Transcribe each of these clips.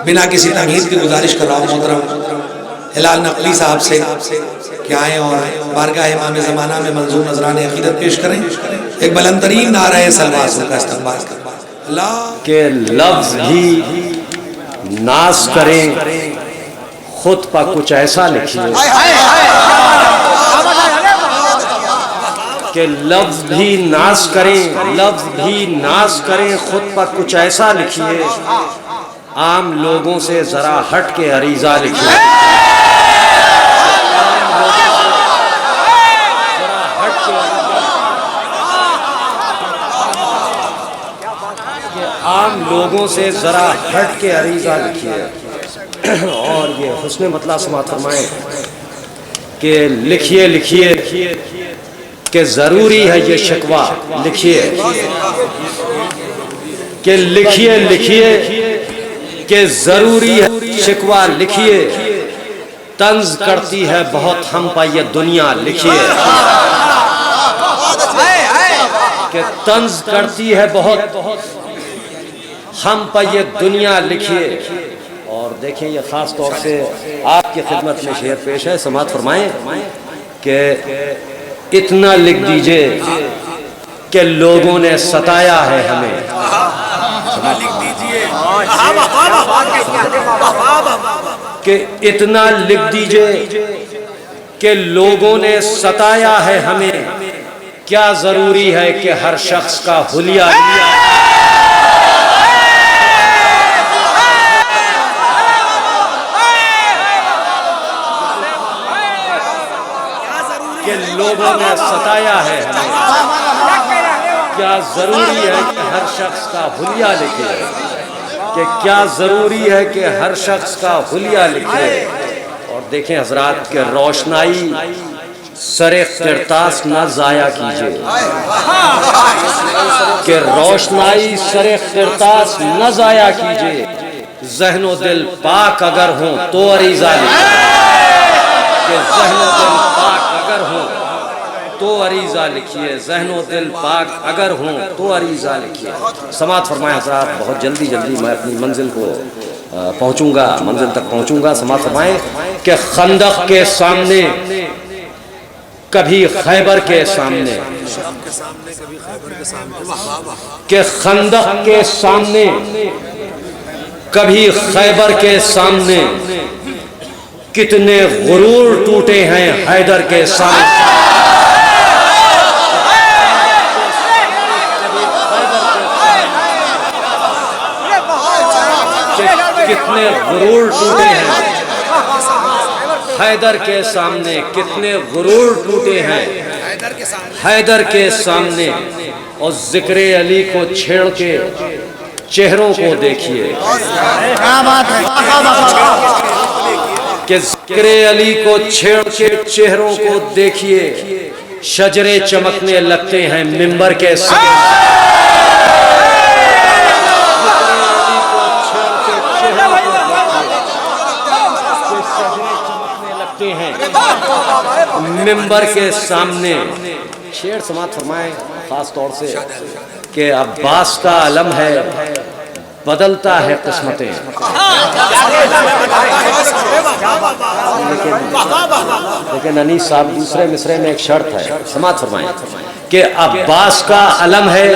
बिना किसी तमीज़ की गुजारिश कर रहा हूँ मोहतरम हिलाल नकवी साहब से कि आएँ और बारगाह इमाम ज़माना में मंजूर नजराने अकीदत पेश करें। एक बुलंदतरीन नारा है सलवासों का इस्तेमाल अल्लाह के लफ्ज़ भी नाज करें खुद पर कुछ ऐसा लिखिए कि लफ्ज़ भी नाज करें, लफ्ज़ भी नाज करें खुद पर कुछ ऐसा लिखिए, आम लोगों से जरा हट के अरीजा लिखिए। आम लोगों से जरा हट के अरीजा लिखिए। और ये हुस्न मतला समात फरमाए कि लिखिए लिखिए कि जरूरी है ये शिकवा लिखिए, कि लिखिए लिखिए कि जरूरी है शिकवा लिखिए, तंज करती है बहुत हम पर ये दुनिया लिखिए, कि तंज करती है बहुत हम पर ये दुनिया लिखिए। और देखिए ये खास तौर से आपकी खिदमत में शेर पेश है, समात फरमाएं कि इतना लिख दीजिए कि लोगों ने सताया है हमें, कि इतना लिख दीजिए कि लोगों ने सताया है हमें, क्या जरूरी है कि हर शख्स का हुलिया कि लोगों ने सताया है हमें, क्या जरूरी है कि हर शख्स का हुलिया लिखे, कि क्या जरूरी है कि हर शख्स का हुलिया लिखे। और देखें हजरात के रोशनाई सरे किरतास न जाया कीजिए, कि रोशनाई सरे किरतास न जाया कीजिए, ज़हनो दिल पाक अगर हो तो अरीजा लिखिए, कि ज़हनो दिल पाक अगर हो तो अरीजा लिखिए, ज़हनो दिल पाक अगर हो तो अरीजा लिखिए। समात फरमाए हज़रात, बहुत जल्दी मैं अपनी मंजिल को पहुँचूँगा, मंजिल तक पहुँचूँगा। समात फरमाए कि खंदक के सामने कभी खैबर के सामने, कि खंदक के सामने कभी खैबर के सामने, कितने गुरूर टूटे हैं हैदर के सामने, कितने गुरूर टूटे हैं हैदर के सामने, कितने गुरूर टूटे हैं हैदर के सामने। और जिक्र अली को छेड़ के चेहरों को देखिए, कि जिक्र अली को छेड़ के चेहरों को देखिए, शजरे चमकने लगते हैं मिंबर के सामने, मिंबर के सामने। शेर समात फरमाएं खास तौर से कि अब्बास का अलम है, बदलता है किस्मतें, लेकिन अनीस साहब दूसरे मिसरे में एक शर्त है, समात फरमाएं कि अब्बास का अलम है,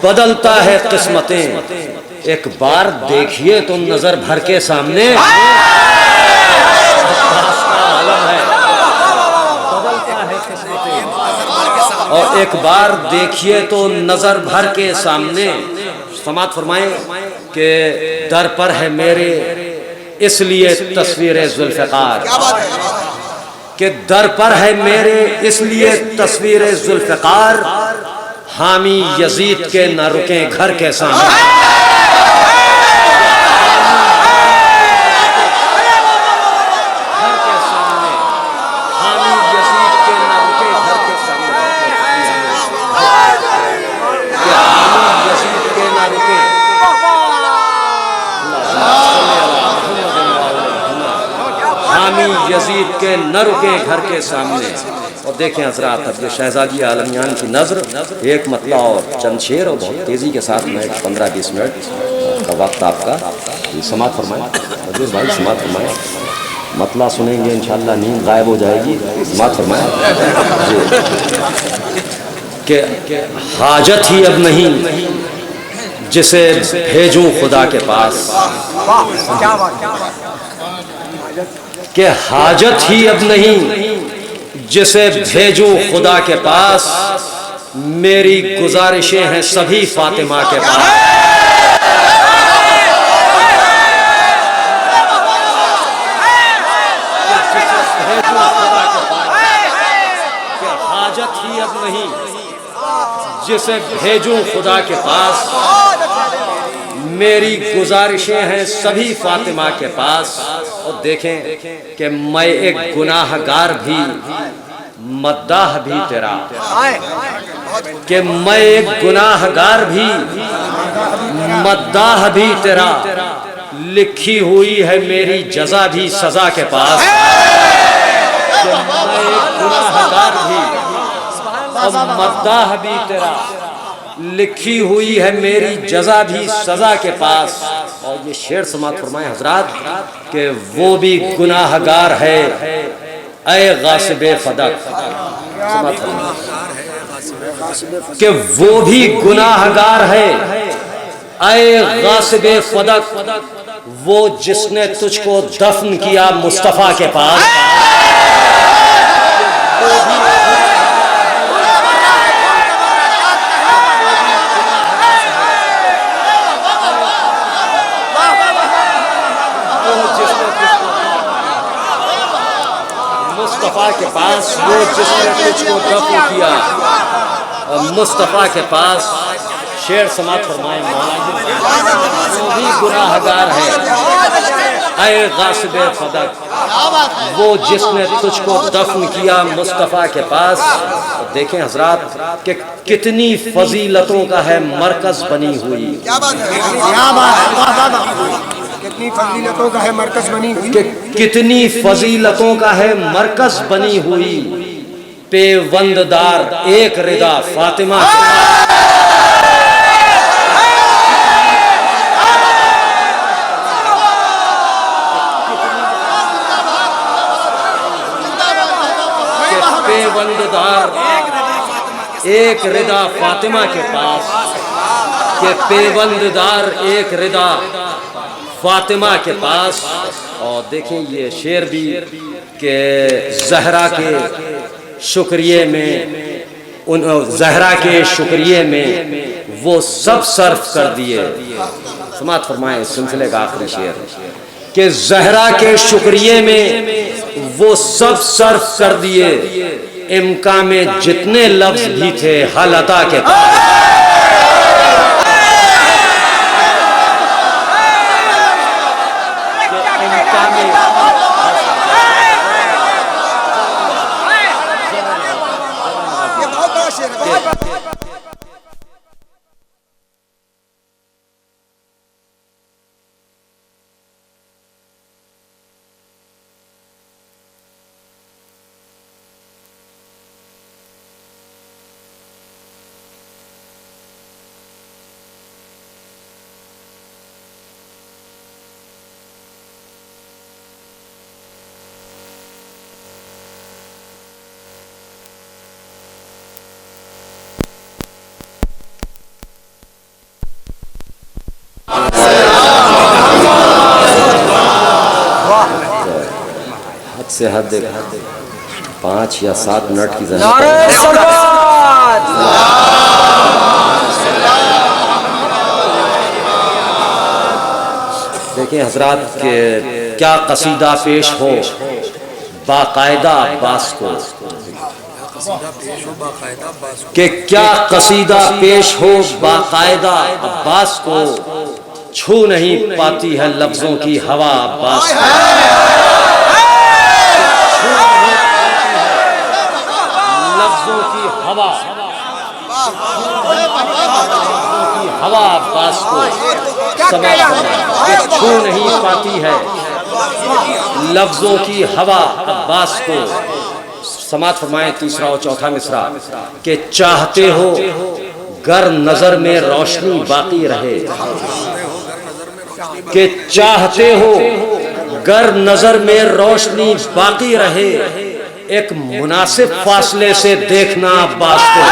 बदलता है किस्मतें, एक बार देखिए तो नजर भर के सामने, और एक बार देखिए तो नजर भर के सामने। समात फरमाएं कि दर पर है मेरे इसलिए तस्वीर जुल्फ़िकार, कि दर पर है मेरे इसलिए तस्वीर जुल्फ़िकार, हामी यजीद के न रुके घर के सामने, यजीद के न रुके घर के सामने। और देखें हजरात, अब ये शहजादी आलमियान की नज़र, एक मतला और चंद शेर और बहुत तेज़ी के साथ मैं 15-20 मिनट का वक्त आपका, ये समात फरमाएं अजीज भाई, समात फरमाएं। मतला सुनेंगे इंशाअल्लाह नींद गायब हो जाएगी। समात फरमाएं कि हाजत ही अब नहीं जिसे भेजूं खुदा के पास, कि हाजत ही अब नहीं जिसे भेजूं खुदा के पास, मेरी गुजारिशें हैं सभी फातिमा के पास। हाजत ही अब नहीं जिसे भेजूं खुदा के पास, मेरी गुजारिशें हैं सभी फातिमा के पास। और देखें कि मैं एक गुनाहगार भी मद्दाह भी तेरा, कि मैं एक गुनाहगार भी मद्दाह भी तेरा, लिखी हुई है मेरी जजा भी सजा के पास। कि मैं एक गुनाहगार भी और मद्दाह भी तेरा, लिखी हुई है मेरी जजा भी सजा के पास। और ये शेर समात फरमाए हजरात कि वो भी गुनाहगार है ऐ गासिबे फदक, कि वो भी गुनाहगार है ऐ गासिबे फदक, वो जिसने तुझको दफन किया मुस्तफा के पास। मुस्तफ़ा के पास, वो जिसने तुझको दफन किया मुस्तफ़ा के पास। शेर समात फरमाए वो भी गुनाहगार है ऐ गासिबे फदक, वो जिसने तुझको दफन किया मुस्तफ़ा के पास। देखें हजरात कि कितनी फजीलतों का है मरकज बनी हुई, कितनी फजीलतों का है मरकज बनी हुई, कि कितनी फजीलतों का है मरकज बनी हुई, पेवंददार एक रिदा फातिमा के पेवंददार एक रिदा फातिमा के पास, के पेवंददार एक रिदा फातिमा के पास। और देखें ये शेर भी कि ज़हरा के शुक्रिये में, उन ज़हरा के शुक्रिये में वो सब सर्फ कर दिए। समात फरमाए सिलसिले का आखिरी शेर कि ज़हरा के शुक्रिये में वो सब सर्फ कर दिए, इम्का में जितने लफ्ज भी थे हलता के पास। से हद 5 या 7 मिनट की देखिए हजरात के क्या कसीदा पेश हो बाकायदा अब्बास को, कि क्या कसीदा पेश हो बाकायदा अब्बास को, छू नहीं पाती है लफ्जों की हवा अब्बास को। लफ्जों की हवा, हवा अब्बास को छू नहीं पाती है लफ्जों की हवा अब्बास को। समात फरमाए तीसरा और चौथा मिसरा कि चाहते हो गर नजर में रोशनी बाकी रहे, कि चाहते हो गर नजर में रोशनी बाकी रहे, एक मुनासिब फासले से देखना अब्बास को।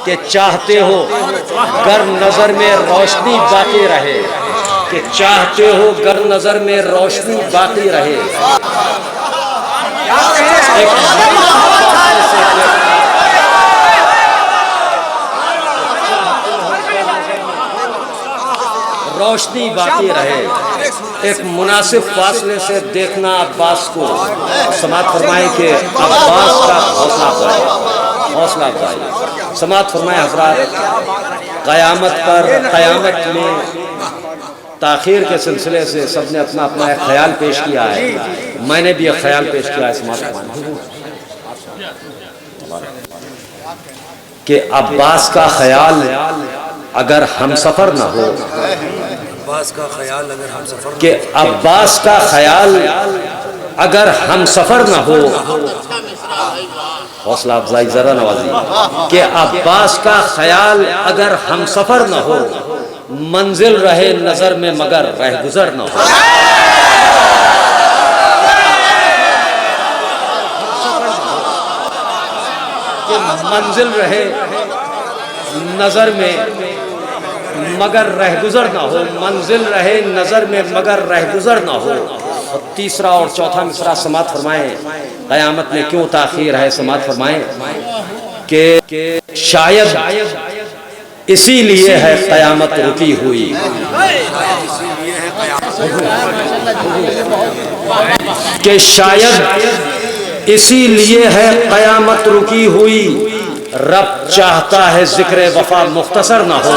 कि चाहते हो गर नजर में रोशनी बाकी रहे, कि चाहते हो गर नजर में रोशनी बाकी रहे, रोशनी बाकी रहे, एक मुनासिब फासले से देखना अब्बास को। समात फरमाए कि अब्बास का हौसला अफजाई। समात फरमाए हज़रात, क़यामत पर, क़यामत में ताख़ीर के सिलसिले से सबने अपना अपना एक ख्याल पेश किया है। मैंने भी एक ख्याल पेश किया है समात फरमाए कि अब्बास का ख्याल अगर हम सफ़र न हो, अब्बास का ख्याल अगर हम सफर, कि अब्बास का ख्याल अगर हम सफ़र न हो, हौसला अफजाई जरा नवाजी, कि अब्बास का ख्याल अगर हम सफ़र न हो, मंजिल रहे नजर में मगर रह गुजर न हो। कि मंजिल रहे नजर में मगर रह गुजर ना हो, मंजिल रहे नजर में मगर रह गुजर ना हो। और तीसरा और चौथा मिसरा समात फरमाए, क़यामत में क्यों ताख़ीर है। समात फरमाए कि शायद इसीलिए है क़यामत रुकी हुई, कि शायद इसीलिए है क़यामत रुकी हुई, रब चाहता है जिक्र वफा मुख्तसर ना हो।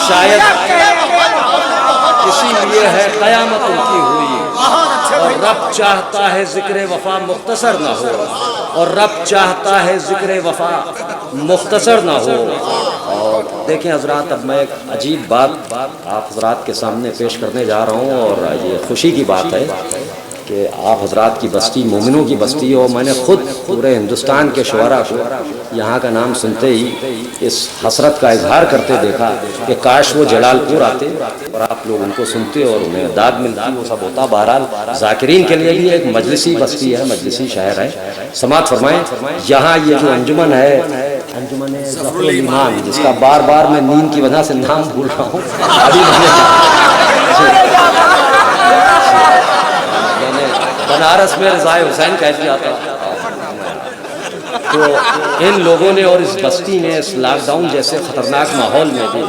शायद इसीलिए है क़यामत रुकी हुई, और रब चाहता है जिक्र वफा मुख्तसर ना हो, और रब चाहता है जिक्र वफा मुख्तसर ना हो। और देखें हजरात, अब मैं एक अजीब बात आप हजरात के सामने पेश करने जा रहा हूँ, और ये खुशी की बात है कि आप हजरात की बस्ती मोमिनों की बस्ती हो। मैंने खुद पूरे हिंदुस्तान के शुअरा को यहाँ का नाम सुनते ही इस हसरत का इजहार करते देखा कि काश वो जलालपुर आते और आप लोग उनको सुनते और उन्हें दाद मिलती, वो सब होता। बहरहाल ज़ाकिरीन के लिए भी एक मजलिसी बस्ती है, मजलिसी शहर है। समात फरमाएं, यहाँ ये जो अंजुमन है, अंजुमन ज़फ़रुल ईमान, जिसका बार बार मैं नींद की वजह से नाम भूल रहा हूँ, बनारस में रज़ाए हुसैन कह दिया था। तो इन लोगों ने और इस बस्ती ने इस लॉकडाउन जैसे ख़तरनाक माहौल में भी,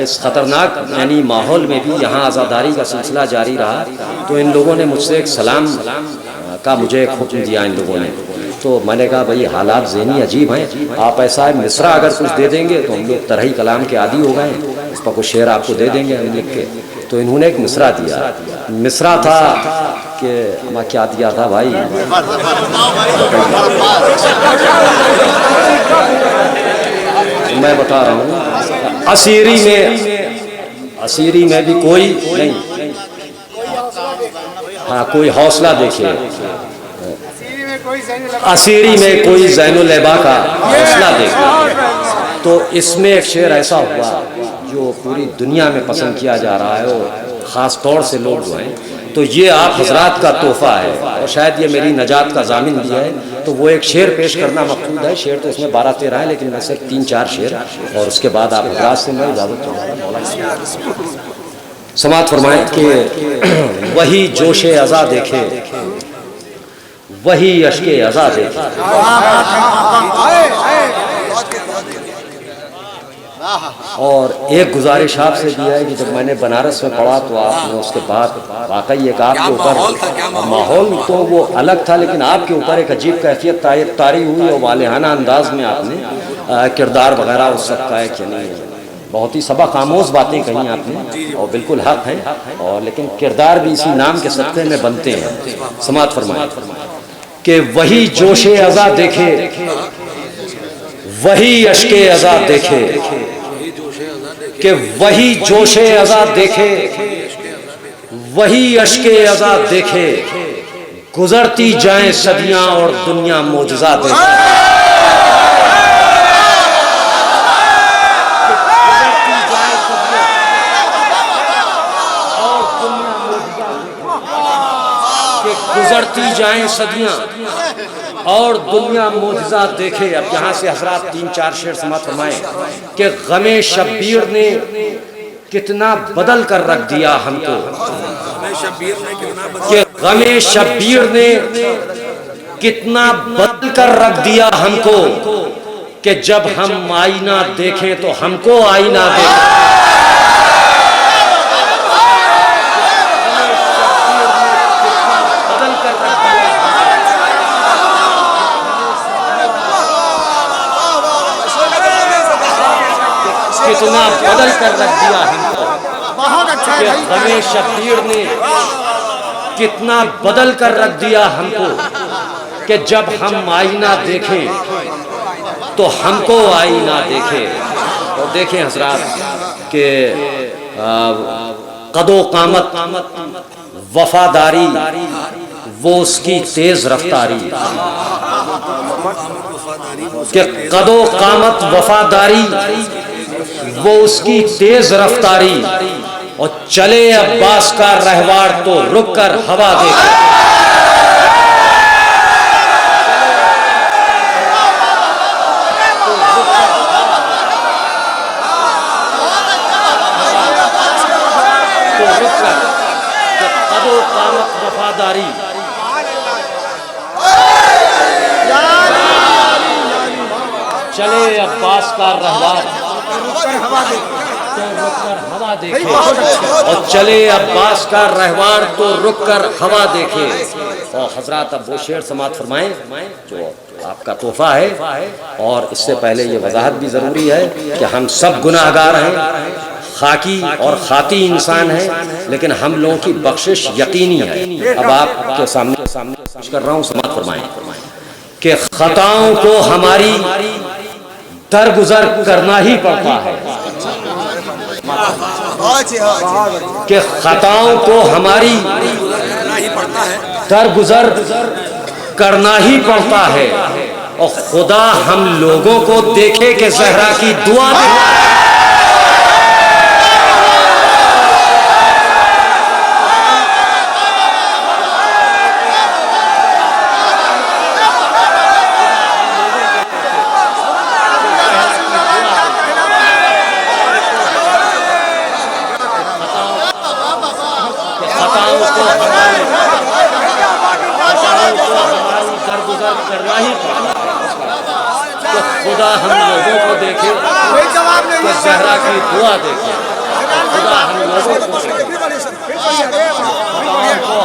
इस ख़तरनाक यानी माहौल में भी यहाँ आज़ादारी का सिलसिला जारी रहा। तो इन लोगों ने मुझसे एक सलाम का मुझे एक हुक्म दिया इन लोगों ने। तो मैंने कहा भाई हालात ज़हनी अजीब हैं, आप ऐसा है मिसरा अगर कुछ दे देंगे तो हम लोग तरही कलाम के आदी हो गए, इस पर कुछ शेर आपको दे देंगे हम लिख के। तो इन्होंने एक मिसरा दिया। मिसरा था कि मैं क्या दिया था भाई, मैं बता रहा हूँ। असीरी में भी कोई नहीं, हाँ कोई हौसला देखिए। असीरी में कोई ज़ैनुल लबा का हौसला देखिए। तो इसमें एक शेर ऐसा हुआ जो पूरी दुनिया में पसंद किया जा रहा है, और ख़ास तौर से लोग जो हैं। तो ये आप हजरात का तोहफ़ा है, और शायद ये मेरी नजात का जामिन भी है। तो वो एक शेर पेश करना मकसूद है। शेर तो इसमें 12-13 है, लेकिन मैं सिर्फ 3-4 शेर, और उसके बाद आप हजरात से मैं इजाज़त चाहूँगा। समात फरमाएं कि वही जोशे अज़ा देखे, वही अश्के अज़ा देखे। और एक गुजारिश आपसे भी है कि जब मैंने बनारस में पढ़ा तो आपने उसके बाद वाकई एक आपके ऊपर माहौल तो वो अलग था, लेकिन आपके ऊपर एक अजीब कैफियत तारी हुई और वालिहाना अंदाज में आपने किरदार वगैरह उस सब का है कि नहीं, बहुत ही सबक आमोज बातें कही आपने और बिल्कुल हक है, और लेकिन किरदार भी इसी नाम के सदक़े में बनते हैं। समात फरमाए कि वही जोशे अज़ा देखे, वही अश्के अज़ा देखे, कि वही जोशे अज़ा देखे, वही अश्के अज़ा देखे, गुजरती जाएं सदियां और दुनिया मोजज़ा देखे। गुजरती जाएं सदियां और दुनिया मोजज़ा देखे। अब यहाँ से हजरात 3-4 शेर समात फरमाएं कि गमे शब्बीर ने कितना बदल कर रख दिया हमको, कि गमे शब्बीर ने कितना बदल कर रख दिया हमको, कि जब हम आईना देखें तो हमको आईना देखें। कितना बदल कर रख दिया हमको, बहुत अच्छा कि है गमे शब्बीर ने कितना बदल कर रख दिया हमको, कि जब हम आईना देखें तो हमको आईना देखे। और देखें हजरात के कदो कामत वफादारी वो उसकी तेज रफ्तारी, कि कदो कामत वफादारी वो उसकी तेज रफ्तारी, और चले अब्बास का रहवार तो रुक कर हवा देखे। तो रुक कर कदो कामत वफादारी, चले अब्बास का रहवार तो रुक कर हवा देखे, और चले अब्बास का रहवार तो रुक कर हवा देखे। और हजरात अब वो शेर समात फरमाएं जो आपका तोहफा है, और इससे पहले ये वजाहत भी ज़रूरी है कि हम सब गुनाहगार हैं, खाकी और खाती इंसान हैं, लेकिन हम लोगों की बख्शिश यकीनी है। अब आपके सामने पेश कर रहा हूँ, समात फरमाएं कि खताओं को हमारी दरगुजर करना ही पड़ता है, कि खताओं को हमारी दरगुजर करना ही पड़ता है, और खुदा हम लोगों को देखे कि ज़हरा की दुआ दे। करना ही तो खुदा हम लोगों को देखे तो ज़हरा की दुआ देखे। खुदा हम लोगों को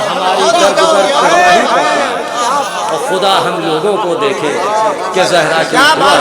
हमारी दरगुजर करना ही पड़ता है, और खुदा हम लोगों को देखे कि ज़हरा की दुआ।